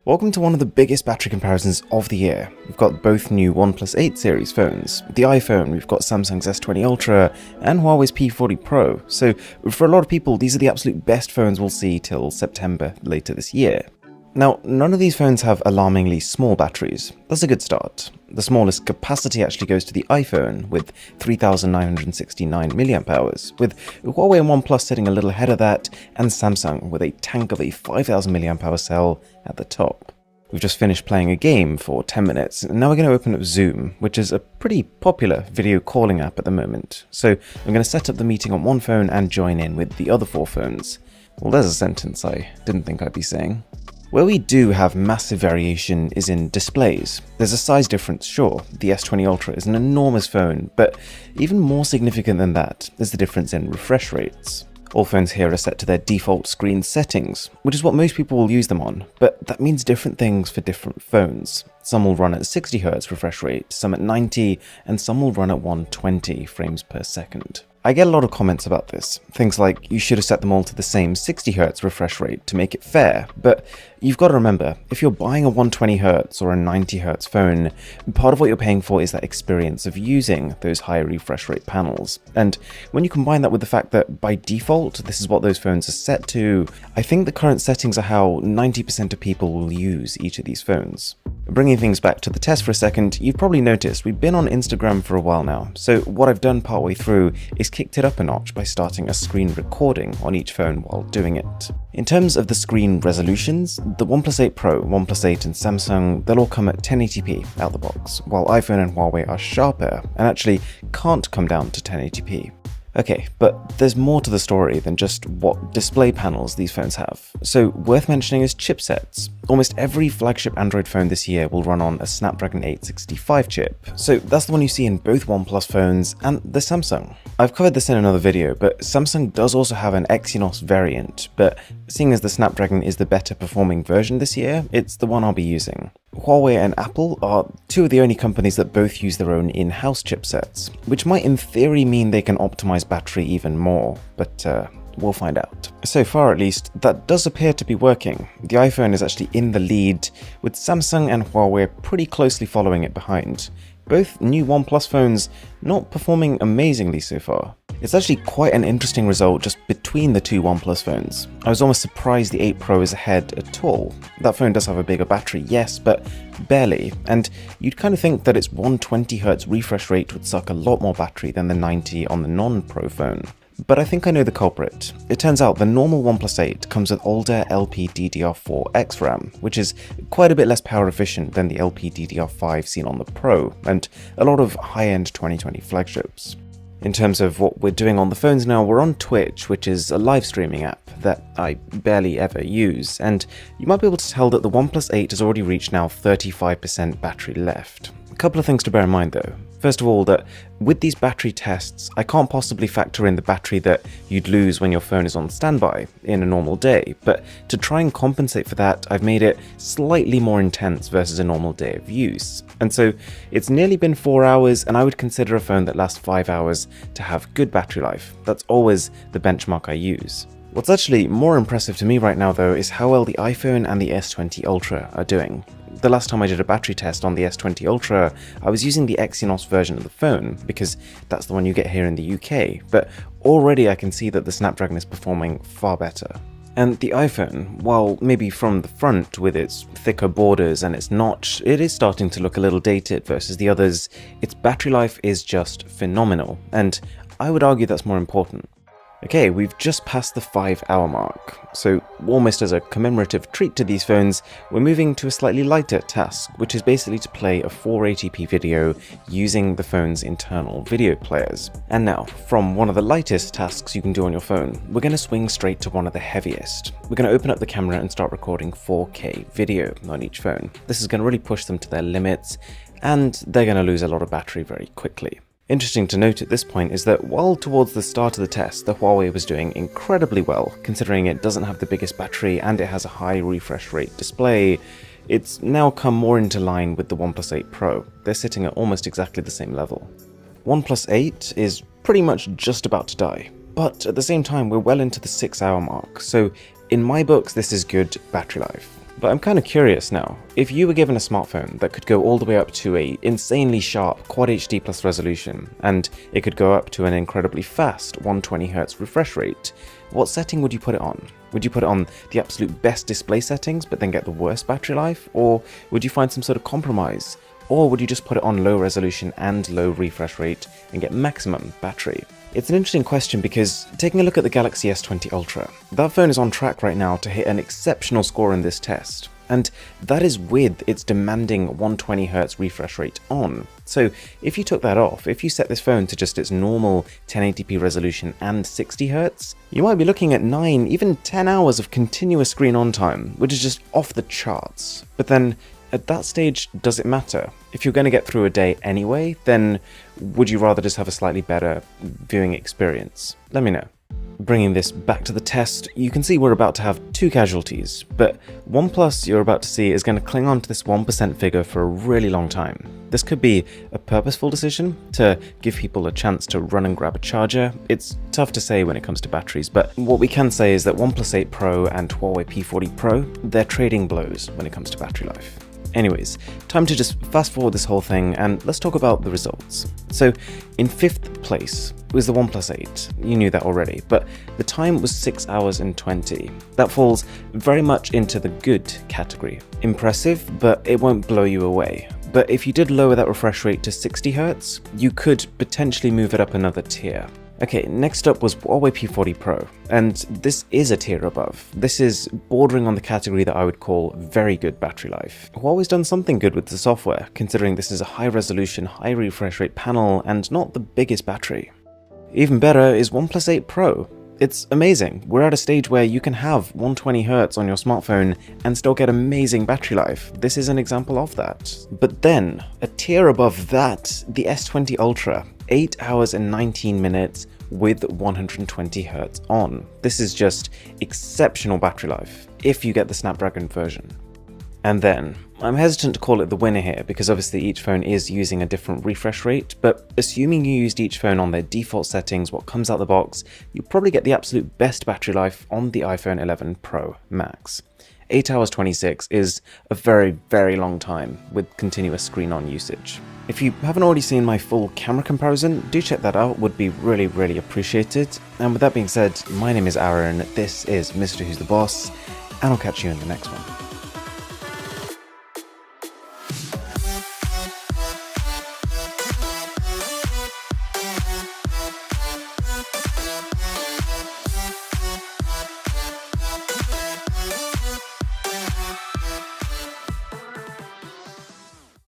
Welcome to one of the biggest battery comparisons of the year. We've got both new OnePlus 8 series phones, the iPhone, we've got Samsung's S20 Ultra, and Huawei's P40 Pro. So for a lot of people, these are the absolute best phones we'll see till September later this year. Now, none of these phones have alarmingly small batteries. That's a good start. The smallest capacity actually goes to the iPhone with 3,969 mAh, with Huawei and OnePlus sitting a little ahead of that, and Samsung with a tank of a 5,000 mAh cell at the top. We've just finished playing a game for 10 minutes, and now we're going to open up Zoom, which is a pretty popular video calling app at the moment. So I'm going to set up the meeting on one phone and join in with the other 4 phones. Well, there's a sentence I didn't think I'd be saying. Where we do have massive variation is in displays. There's a size difference, sure. The S20 Ultra is an enormous phone, but even more significant than that is the difference in refresh rates. All phones here are set to their default screen settings, which is what most people will use them on, but that means different things for different phones. Some will run at 60Hz refresh rate, some at 90, and some will run at 120 frames per second. I get a lot of comments about this, things like you should have set them all to the same 60Hz refresh rate to make it fair, but you've got to remember, if you're buying a 120Hz or a 90Hz phone, part of what you're paying for is that experience of using those higher refresh rate panels. And when you combine that with the fact that by default, this is what those phones are set to, I think the current settings are how 90% of people will use each of these phones. Bringing things back to the test for a second, you've probably noticed we've been on Instagram for a while now, so what I've done partway through is kicked it up a notch by starting a screen recording on each phone while doing it. In terms of the screen resolutions, the OnePlus 8 Pro, OnePlus 8 and Samsung, they'll all come at 1080p out the box, while iPhone and Huawei are sharper and actually can't come down to 1080p. Okay, but there's more to the story than just what display panels these phones have. So worth mentioning is chipsets. Almost every flagship Android phone this year will run on a Snapdragon 865 chip. So that's the one you see in both OnePlus phones and the Samsung. I've covered this in another video, but Samsung does also have an Exynos variant, but seeing as the Snapdragon is the better performing version this year, it's the one I'll be using. Huawei and Apple are two of the only companies that both use their own in-house chipsets, which might in theory mean they can optimize battery even more, but we'll find out. So far at least, that does appear to be working. The iPhone is actually in the lead, with Samsung and Huawei pretty closely following it behind. Both new OnePlus phones not performing amazingly so far. It's actually quite an interesting result just between the two OnePlus phones. I was almost surprised the 8 Pro is ahead at all. That phone does have a bigger battery, yes, but barely, and you'd kind of think that its 120Hz refresh rate would suck a lot more battery than the 90 on the non-Pro phone. But I think I know the culprit. It turns out the normal OnePlus 8 comes with older LPDDR4X RAM, which is quite a bit less power efficient than the LPDDR5 seen on the Pro, and a lot of high-end 2020 flagships. In terms of what we're doing on the phones now, we're on Twitch, which is a live streaming app that I barely ever use, and you might be able to tell that the OnePlus 8 has already reached now 35% battery left. A couple of things to bear in mind though. First of all, that with these battery tests, I can't possibly factor in the battery that you'd lose when your phone is on standby in a normal day, but to try and compensate for that, I've made it slightly more intense versus a normal day of use. And so it's nearly been 4 hours, and I would consider a phone that lasts 5 hours to have good battery life. That's always the benchmark I use. What's actually more impressive to me right now though is how well the iPhone and the S20 Ultra are doing. The last time I did a battery test on the S20 Ultra, I was using the Exynos version of the phone, because that's the one you get here in the UK, but already I can see that the Snapdragon is performing far better. And the iPhone, while maybe from the front with its thicker borders and its notch, it is starting to look a little dated versus the others, its battery life is just phenomenal, and I would argue that's more important. Okay, we've just passed the 5-hour mark, so almost as a commemorative treat to these phones, we're moving to a slightly lighter task, which is basically to play a 480p video using the phone's internal video players. And now, from one of the lightest tasks you can do on your phone, we're going to swing straight to one of the heaviest. We're going to open up the camera and start recording 4K video on each phone. This is going to really push them to their limits, and they're going to lose a lot of battery very quickly. Interesting to note at this point is that while towards the start of the test, the Huawei was doing incredibly well, considering it doesn't have the biggest battery and it has a high refresh rate display, it's now come more into line with the OnePlus 8 Pro. They're sitting at almost exactly the same level. OnePlus 8 is pretty much just about to die, but at the same time we're well into the 6-hour mark, so in my books this is good battery life. But I'm kind of curious now, if you were given a smartphone that could go all the way up to a insanely sharp Quad HD Plus resolution, and it could go up to an incredibly fast 120Hz refresh rate, what setting would you put it on? Would you put it on the absolute best display settings but then get the worst battery life? Or would you find some sort of compromise? Or would you just put it on low resolution and low refresh rate and get maximum battery? It's an interesting question because taking a look at the Galaxy S20 Ultra, that phone is on track right now to hit an exceptional score in this test. And that is with its demanding 120Hz refresh rate on. So if you took that off, if you set this phone to just its normal 1080p resolution and 60Hz, you might be looking at 9, even 10 hours of continuous screen on time, which is just off the charts. But then, at that stage, does it matter? If you're going to get through a day anyway, then would you rather just have a slightly better viewing experience? Let me know. Bringing this back to the test, you can see we're about to have 2 casualties, but OnePlus you're about to see is going to cling on to this 1% figure for a really long time. This could be a purposeful decision to give people a chance to run and grab a charger. It's tough to say when it comes to batteries, but what we can say is that OnePlus 8 Pro and Huawei P40 Pro, they're trading blows when it comes to battery life. Anyways, time to just fast forward this whole thing and let's talk about the results. So, in 5th place was the OnePlus 8. You knew that already, but the time was 6 hours and 20. That falls very much into the good category. Impressive, but it won't blow you away. But if you did lower that refresh rate to 60Hz, you could potentially move it up another tier. Okay, next up was Huawei P40 Pro, and this is a tier above. This is bordering on the category that I would call very good battery life. Huawei's done something good with the software, considering this is a high resolution, high refresh rate panel and not the biggest battery. Even better is OnePlus 8 Pro. It's amazing. We're at a stage where you can have 120Hz on your smartphone and still get amazing battery life. This is an example of that. But then, a tier above that, the S20 Ultra. 8 hours and 19 minutes with 120Hz on. This is just exceptional battery life, if you get the Snapdragon version. And then, I'm hesitant to call it the winner here because obviously each phone is using a different refresh rate, but assuming you used each phone on their default settings, what comes out the box, you probably get the absolute best battery life on the iPhone 11 Pro Max. 8 hours 26 is a very, very long time with continuous screen on usage. If you haven't already seen my full camera comparison, do check that out, would be really, really appreciated. And with that being said, my name is Aaron, this is Mr. Who's the Boss, and I'll catch you in the next one.